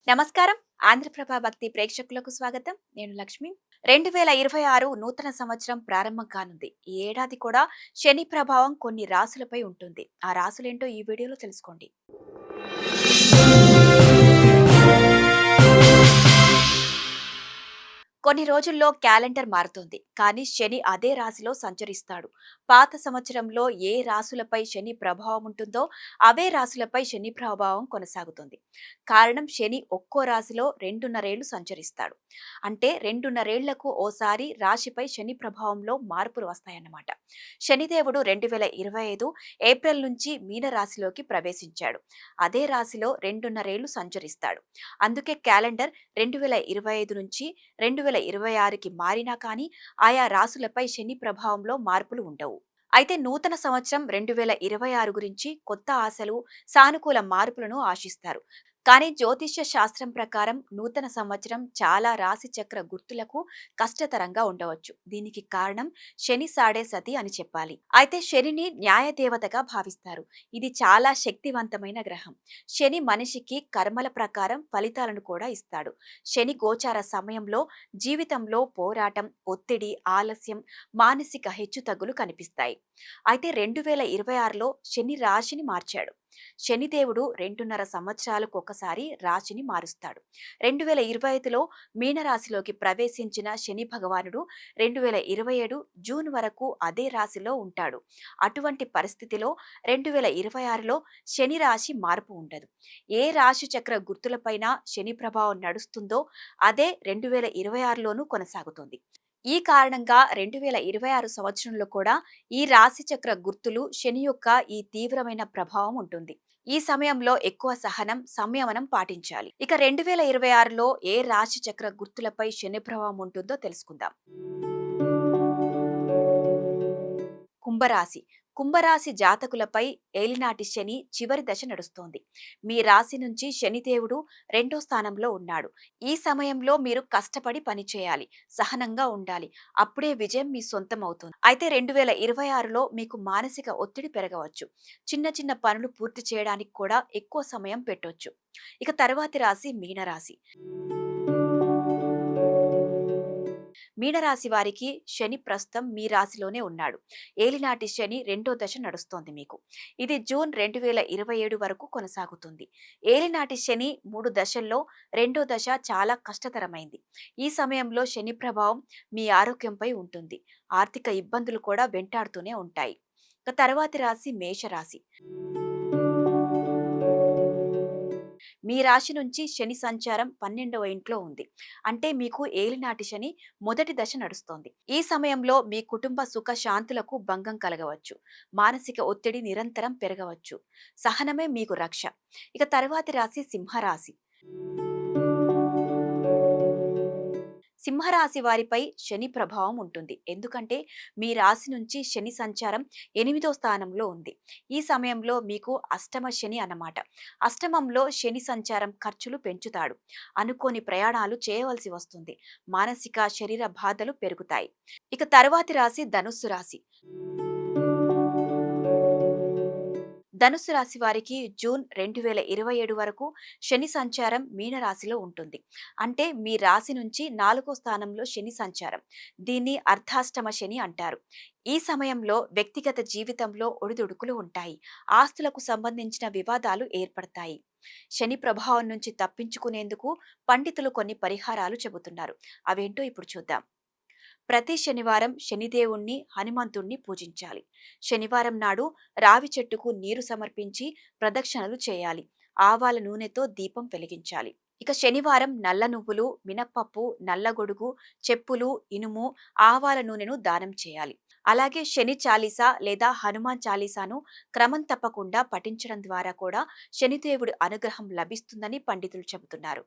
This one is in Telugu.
నమస్కారం. ఆంధ్రప్రభ భక్తి ప్రేక్షకులకు స్వాగతం. నేను లక్ష్మి. 2026 నూతన సంవత్సరం ప్రారంభం కానుంది. ఈ ఏడాది కూడా శని ప్రభావం కొన్ని రాశులపై ఉంటుంది. ఆ రాశులేంటో ఈ వీడియోలో తెలుసుకోండి. కొన్ని రోజుల్లో క్యాలెండర్ మారుతుంది, కానీ శని అదే రాశిలో సంచరిస్తాడు. పాత సంవత్సరంలో ఏ రాశులపై శని ప్రభావం ఉంటుందో అవే రాశులపై శని ప్రభావం కొనసాగుతుంది. కారణం, శని ఒక్కో రాశిలో 2.5 ఏళ్లు సంచరిస్తాడు. అంటే 2.5 ఏళ్లకు ఓసారి రాశిపై శని ప్రభావంలో మార్పులు వస్తాయన్నమాట. శనిదేవుడు 2025 ఏప్రిల్ నుంచి మీన రాశిలోకి ప్రవేశించాడు. అదే రాశిలో 2.5 ఏళ్లు సంచరిస్తాడు. అందుకే క్యాలెండర్ 2025 నుంచి 2026కి మారినా కానీ ఆయా రాశులపై శని ప్రభావంలో మార్పులు ఉండవు. అయితే నూతన సంవత్సరం 2026 గురించి కొత్త ఆశలు, సానుకూల మార్పులను ఆశిస్తారు. కానీ జ్యోతిష్య శాస్త్రం ప్రకారం నూతన సంవత్సరం చాలా రాశి చక్ర గుర్తులకు కష్టతరంగా ఉండవచ్చు. దీనికి కారణం శని సాడే సతి అని చెప్పాలి. అయితే శనిని న్యాయదేవతగా భావిస్తారు. ఇది చాలా శక్తివంతమైన గ్రహం. శని మనిషికి కర్మల ప్రకారం ఫలితాలను కూడా ఇస్తాడు. శని గోచార సమయంలో జీవితంలో పోరాటం, ఒత్తిడి, ఆలస్యం, మానసిక హెచ్చుతగ్గులు కనిపిస్తాయి. అయితే 2026లో శని రాశిని మార్చాడు. శనిదేవుడు 2.5 సంవత్సరాలకు ఒకసారి రాశిని మారుస్తాడు. 2025లో మీనరాశిలోకి ప్రవేశించిన శని భగవానుడు 2027 జూన్ వరకు అదే రాశిలో ఉంటాడు. అటువంటి పరిస్థితిలో 2026లో శని రాశి మార్పు ఉండదు. ఏ రాశి చక్ర గుర్తులపైన శని ప్రభావం నడుస్తుందో అదే 2026లోనూ కొనసాగుతుంది. ఈ కారణంగా 2026 సంవత్సరంలో కూడా ఈ రాశి చక్ర గుర్తులు శని యొక్క ఈ తీవ్రమైన ప్రభావం ఉంటుంది. ఈ సమయంలో ఎక్కువ సహనం, సంయమనం పాటించాలి. ఇక 2026లో ఏ రాశి చక్ర గుర్తులపై శని ప్రభావం ఉంటుందో తెలుసుకుందాం. కుంభరాశి. కుంభరాశి జాతకులపై ఏలినాటి శని చివరి దశ నడుస్తోంది. మీ రాశి నుంచి శనిదేవుడు 2వ స్థానంలో ఉన్నాడు. ఈ సమయంలో మీరు కష్టపడి పనిచేయాలి, సహనంగా ఉండాలి. అప్పుడే విజయం మీ సొంతం అవుతుంది. అయితే 2026లో మీకు మానసిక ఒత్తిడి పెరగవచ్చు. చిన్న చిన్న పనులు పూర్తి చేయడానికి కూడా ఎక్కువ సమయం పెట్టొచ్చు. ఇక తర్వాతి రాశి మీనరాశి. మీనరాశి వారికి శని ప్రస్తుతం మీ రాశిలోనే ఉన్నాడు. ఏలినాటి శని 2వ దశ నడుస్తోంది మీకు. ఇది జూన్ 2027 వరకు కొనసాగుతుంది. ఏలినాటి శని 3 దశల్లో 2వ దశ చాలా కష్టతరమైంది. ఈ సమయంలో శని ప్రభావం మీ ఆరోగ్యంపై ఉంటుంది. ఆర్థిక ఇబ్బందులు కూడా వెంటాడుతూనే ఉంటాయి. ఇక తర్వాతి రాశి మేషరాశి. మీ రాశి నుంచి శని సంచారం 12వ ఇంట్లో ఉంది. అంటే మీకు ఏలినాటి శని 1వ దశ నడుస్తోంది. ఈ సమయంలో మీ కుటుంబ సుఖ శాంతులకు భంగం కలగవచ్చు. మానసిక ఒత్తిడి నిరంతరం పెరగవచ్చు. సహనమే మీకు రక్ష. ఇక తర్వాతి రాశి సింహరాశి. సింహరాశి వారిపై శని ప్రభావం ఉంటుంది. ఎందుకంటే మీ రాశి నుంచి శని సంచారం 8వ స్థానంలో ఉంది. ఈ సమయంలో మీకు అష్టమ శని అన్నమాట. అష్టమంలో శని సంచారం ఖర్చులు పెంచుతాడు. అనుకోని ప్రయాణాలు చేయవలసి వస్తుంది. మానసిక, శరీర బాధలు పెరుగుతాయి. ఇక తరువాతి రాశి ధనుస్సు రాశి. ధనుస్సు రాశి వారికి జూన్ 2027 వరకు శని సంచారం మీనరాశిలో ఉంటుంది. అంటే మీ రాశి నుంచి 4వ స్థానంలో శని సంచారం. దీన్ని అర్ధాష్టమ శని అంటారు. ఈ సమయంలో వ్యక్తిగత జీవితంలో ఒడిదుడుకులు ఉంటాయి. ఆస్తులకు సంబంధించిన వివాదాలు ఏర్పడతాయి. శని ప్రభావం నుంచి తప్పించుకునేందుకు పండితులు కొన్ని పరిహారాలు చెబుతున్నారు. అవేంటో ఇప్పుడు చూద్దాం. ప్రతి శనివారం శనిదేవుణ్ణి, హనుమంతుణ్ణి పూజించాలి. శనివారం నాడు రావి చెట్టుకు నీరు సమర్పించి ప్రదక్షిణలు చేయాలి. ఆవాల నూనెతో దీపం వెలిగించాలి. ఇక శనివారం నల్ల నువ్వులు, మినప్పప్పు, నల్లగొడుగు, చెప్పులు, ఇనుము, ఆవాల నూనెను దానం చేయాలి. అలాగే శని చాలీసా లేదా హనుమాన్ చాలీసాను క్రమం తప్పకుండా పఠించడం ద్వారా కూడా శనిదేవుడి అనుగ్రహం లభిస్తుందని పండితులు చెబుతున్నారు.